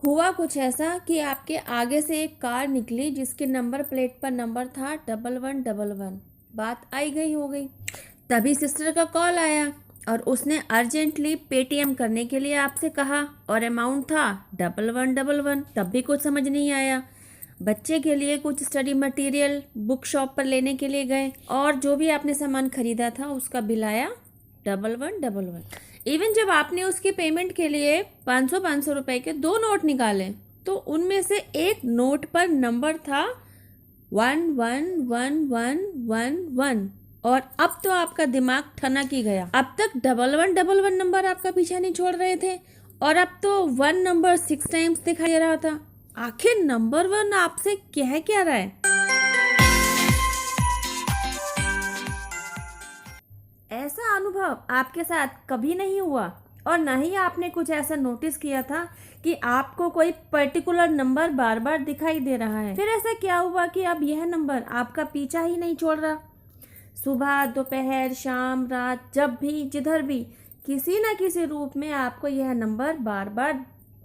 हुआ कुछ ऐसा कि आपके आगे से एक कार निकली जिसके नंबर प्लेट पर नंबर था 1111। बात आई गई हो गई। तभी सिस्टर का कॉल आया और उसने अर्जेंटली पेटीएम करने के लिए आपसे कहा और अमाउंट था 1111। तब भी कुछ समझ नहीं आया। बच्चे के लिए कुछ स्टडी मटेरियल बुक शॉप पर लेने के लिए गए और जो भी आपने सामान खरीदा था उसका बिल आया 1111। इवन जब आपने उसकी पेमेंट के लिए 500 रुपए के 2 नोट निकाले तो उनमें से एक नोट पर नंबर था 111111 और अब तो आपका दिमाग ठनक ही गया। अब तक 1111 नंबर आपका पीछा नहीं छोड़ रहे थे और अब तो 1 नंबर 6 टाइम्स दिखाई दे रहा था। आखिर नंबर 1 आपसे कह क्या रहा है? ऐसा अनुभव आपके साथ कभी नहीं हुआ और ना ही आपने कुछ ऐसा नोटिस किया था कि आपको कोई पर्टिकुलर नंबर बार बार दिखाई दे रहा है। फिर ऐसा क्या हुआ कि अब यह नंबर आपका पीछा ही नहीं छोड़ रहा? सुबह, दोपहर, शाम, रात, जब भी जिधर भी किसी न किसी रूप में आपको यह नंबर बार बार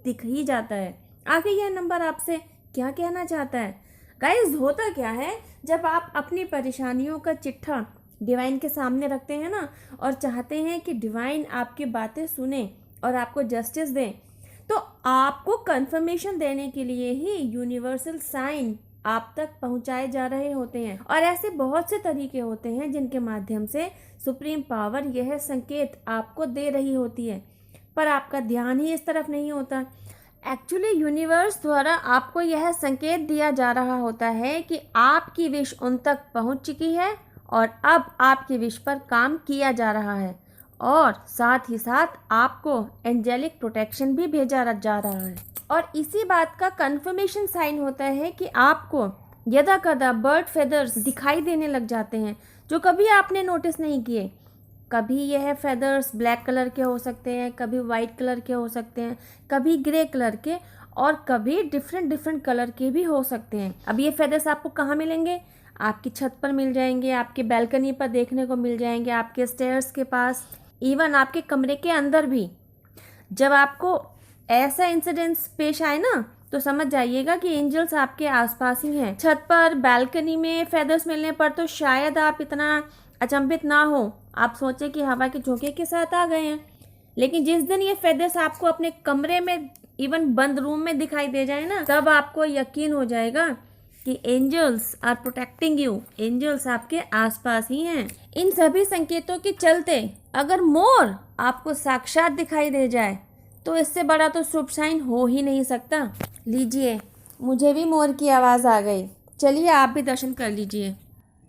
दिख ही जाता है। आखिर यह नंबर आपसे क्या कहना चाहता है? गाइस, होता क्या है जब आप अपनी परेशानियों का चिट्ठा डिवाइन के सामने रखते हैं ना और चाहते हैं कि डिवाइन आपकी बातें सुने और आपको जस्टिस दे, तो आपको कंफर्मेशन देने के लिए ही यूनिवर्सल साइन आप तक पहुंचाए जा रहे होते हैं। और ऐसे बहुत से तरीके होते हैं जिनके माध्यम से सुप्रीम पावर यह संकेत आपको दे रही होती है, पर आपका ध्यान ही इस तरफ नहीं होता। एक्चुअली यूनिवर्स द्वारा आपको यह संकेत दिया जा रहा होता है कि आपकी विश उन तक पहुंच चुकी है और अब आपकी विश पर काम किया जा रहा है और साथ ही साथ आपको एंजेलिक प्रोटेक्शन भी भेजा जा रहा है। और इसी बात का कंफर्मेशन साइन होता है कि आपको यदा कदा बर्ड फेदर्स दिखाई देने लग जाते हैं जो कभी आपने नोटिस नहीं किए। कभी यह फेदर्स ब्लैक कलर के हो सकते हैं, कभी वाइट कलर के हो सकते हैं, कभी ग्रे कलर के और कभी डिफरेंट कलर के भी हो सकते हैं। अब ये फेदर्स आपको कहाँ मिलेंगे? आपकी छत पर मिल जाएंगे, आपके बैल्कनी पर देखने को मिल जाएंगे, आपके स्टेयर्स के पास, इवन आपके कमरे के अंदर भी। जब आपको ऐसा इंसिडेंस पेश आए ना तो समझ जाइएगा कि एंजल्स आपके आसपास ही हैं। छत पर, बैल्कनी में फेदर्स मिलने पर तो शायद आप इतना अचंभित ना हो, आप सोचे कि हवा के झोंके के साथ आ गए हैं। लेकिन जिस दिन ये फेदर्स आपको अपने कमरे में, इवन बंद रूम में दिखाई दे जाए ना, तब आपको यकीन हो जाएगा कि angels are protecting you. Angels आपके आसपास ही हैं। इन सभी संकेतों के चलते अगर मोर आपको साक्षात दिखाई दे जाए तो इससे बड़ा तो शुभ साइन हो ही नहीं सकता। लीजिए, मुझे भी मोर की आवाज़ आ गई। चलिए आप भी दर्शन कर लीजिए।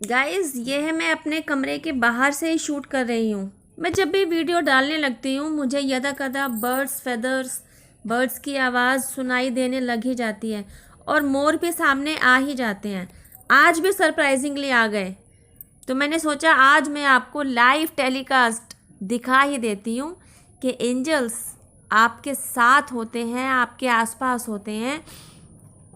गाइस, ये है मैं अपने कमरे के बाहर से ही शूट कर रही हूँ। मैं जब भी वीडियो डालने लगती हूँ मुझे यदा कदा बर्ड्स फेदर्स, बर्ड्स की आवाज़ सुनाई देने लग ही जाती है और मोर भी सामने आ ही जाते हैं। आज भी सरप्राइजिंगली आ गए, तो मैंने सोचा आज मैं आपको लाइव टेलीकास्ट दिखा ही देती हूँ कि एंजल्स आपके साथ होते हैं, आपके आसपास होते हैं।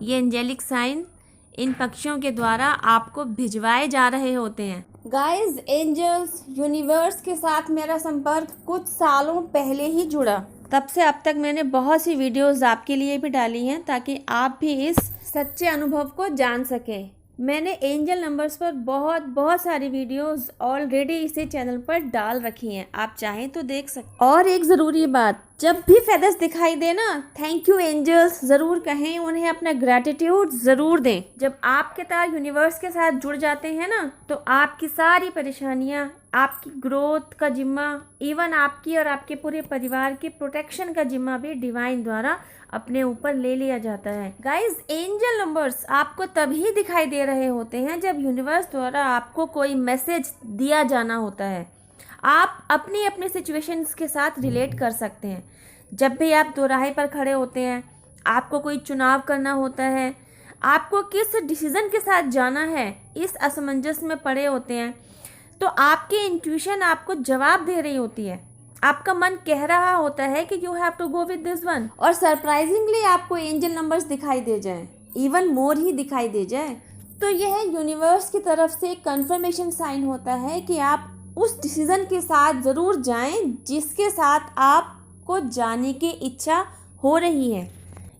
ये एंजेलिक साइन इन पक्षियों के द्वारा आपको भिजवाए जा रहे होते हैं। गाइस, एंजल्स, यूनिवर्स के साथ मेरा संपर्क कुछ सालों पहले ही जुड़ा। तब से अब तक मैंने बहुत सी वीडियोस आपके लिए भी डाली हैं ताकि आप भी इस सच्चे अनुभव को जान सकें। मैंने एंजल नंबर्स पर बहुत सारी वीडियोस ऑलरेडी इसी चैनल पर डाल रखी हैं, आप चाहें तो देख सकते। और एक ज़रूरी बात, जब भी फेदर्स दिखाई दे ना, थैंक यू एंजल्स ज़रूर कहें, उन्हें अपना ग्रैटिट्यूड ज़रूर दें। जब आपके तार यूनिवर्स के साथ जुड़ जाते हैं ना तो आपकी सारी परेशानियाँ, आपकी ग्रोथ का जिम्मा, इवन आपकी और आपके पूरे परिवार की प्रोटेक्शन का जिम्मा भी डिवाइन द्वारा अपने ऊपर ले लिया जाता है। गाइस, एंजल नंबर्स आपको तभी दिखाई दे रहे होते हैं जब यूनिवर्स द्वारा आपको कोई मैसेज दिया जाना होता है। आप अपनी अपनी सिचुएशंस के साथ रिलेट कर सकते हैं। जब भी आप दोराहे पर खड़े होते हैं, आपको कोई चुनाव करना होता है, आपको किस डिसीजन के साथ जाना है, इस असमंजस में पड़े होते हैं, तो आपकी इंट्यूशन आपको जवाब दे रही होती है। आपका मन कह रहा होता है कि you have to go with this one. और सरप्राइजिंगली आपको एंजल नंबर्स दिखाई दे जाए, इवन मोर ही दिखाई दे जाए, तो यह यूनिवर्स की तरफ से एक कंफर्मेशन साइन होता है कि आप उस डिसीजन के साथ ज़रूर जाएं जिसके साथ आपको जाने की इच्छा हो रही है।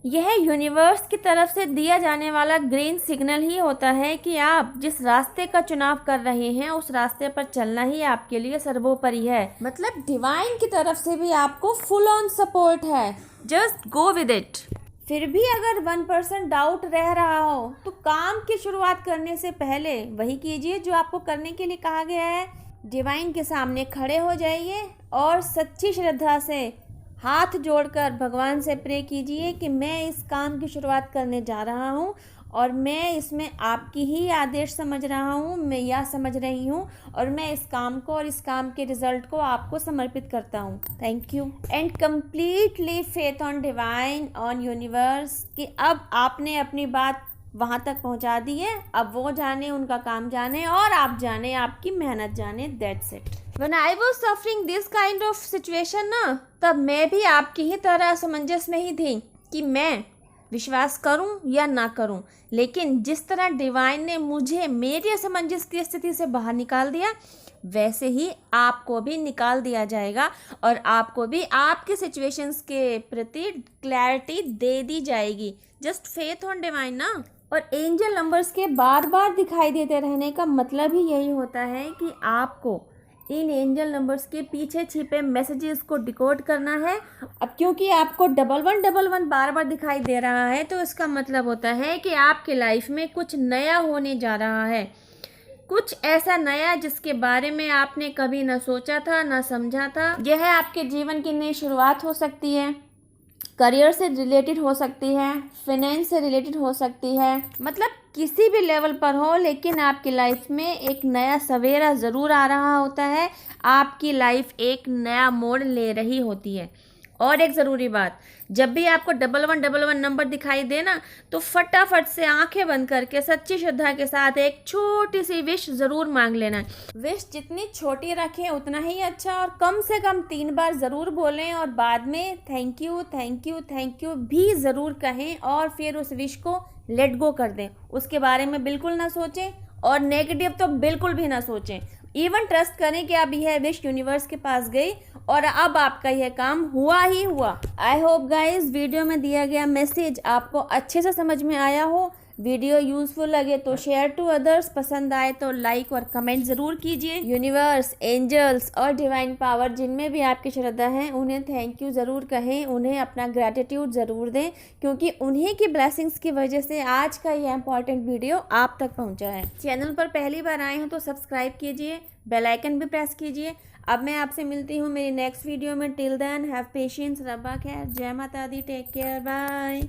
यह यूनिवर्स की तरफ से दिया जाने वाला ग्रीन सिग्नल ही होता है कि आप जिस रास्ते का चुनाव कर रहे हैं उस रास्ते पर चलना ही आपके लिए सर्वोपरि है। मतलब डिवाइन की तरफ से भी आपको फुल ऑन सपोर्ट है, जस्ट गो विद इट। फिर भी अगर 1% डाउट रह रहा हो तो काम की शुरुआत करने से पहले वही कीजिए जो आपको करने के लिए कहा गया है। डिवाइन के सामने खड़े हो जाइए और सच्ची श्रद्धा से हाथ जोड़कर भगवान से प्रे कीजिए कि मैं इस काम की शुरुआत करने जा रहा हूँ और मैं इसमें आपकी ही आदेश समझ रहा हूँ, मैं यह समझ रही हूँ और मैं इस काम को और इस काम के रिजल्ट को आपको समर्पित करता हूँ। Thank you and completely faith on divine, on universe कि अब आपने अपनी बात वहाँ तक पहुँचा दी है। अब वो जाने, उनका काम जाने और आप जाने, आपकी मेहनत जाने। That's it. When I was suffering this kind of situation ना, तब मैं भी आपकी ही तरह असमंजस में ही थी कि मैं विश्वास करूं या ना करूं। लेकिन जिस तरह डिवाइन ने मुझे मेरी असमंजस की स्थिति से बाहर निकाल दिया, वैसे ही आपको भी निकाल दिया जाएगा और आपको भी आपके सिचुएशंस के प्रति क्लैरिटी दे दी जाएगी। जस्ट फेथ ऑन डिवाइन ना। और एंजल नंबर्स के बार बार दिखाई देते रहने का मतलब ही यही होता है कि आपको इन एंजल नंबर्स के पीछे छिपे मैसेजेस को डिकोड करना है। अब क्योंकि आपको 1111 बार बार दिखाई दे रहा है तो इसका मतलब होता है कि आपके लाइफ में कुछ नया होने जा रहा है, कुछ ऐसा नया जिसके बारे में आपने कभी ना सोचा था ना समझा था। यह आपके जीवन की नई शुरुआत हो सकती है, करियर से रिलेटेड हो सकती है, फाइनेंस से रिलेटेड हो सकती है, मतलब किसी भी लेवल पर हो, लेकिन आपकी लाइफ में एक नया सवेरा ज़रूर आ रहा होता है। आपकी लाइफ एक नया मोड़ ले रही होती है। और एक ज़रूरी बात, जब भी आपको 1111 नंबर दिखाई दे ना तो फटाफट से आंखें बंद करके सच्ची श्रद्धा के साथ एक छोटी सी विश ज़रूर मांग लेना। विश जितनी छोटी रखें उतना ही अच्छा, और कम से कम 3 बार ज़रूर बोलें और बाद में thank you thank you thank you भी ज़रूर कहें और फिर उस विश को लेट गो कर दें। उसके बारे में बिल्कुल ना सोचें और नेगेटिव तो बिल्कुल भी ना सोचें। इवन ट्रस्ट करें कि अब यह विश यूनिवर्स के पास गई और अब आपका यह काम हुआ ही हुआ। आई होप गाइस वीडियो में दिया गया मैसेज आपको अच्छे से समझ में आया हो। वीडियो यूजफुल लगे तो शेयर टू अदर्स, पसंद आए तो लाइक और कमेंट ज़रूर कीजिए। यूनिवर्स, एंजल्स और डिवाइन पावर जिनमें भी आपकी श्रद्धा है उन्हें थैंक यू ज़रूर कहें, उन्हें अपना ग्रैटिट्यूड ज़रूर दें, क्योंकि उन्हीं की ब्लेसिंग्स की वजह से आज का यह इंपॉर्टेंट वीडियो आप तक पहुंचा है। चैनल पर पहली बार आए हैं तो सब्सक्राइब कीजिए, बेल आइकन भी प्रेस कीजिए। अब मैं आपसे मिलती हूँ मेरी नेक्स्ट वीडियो में। टिल देन हैव पेशेंस, रब्बा खैर, जय माता दी, टेक केयर, बाय।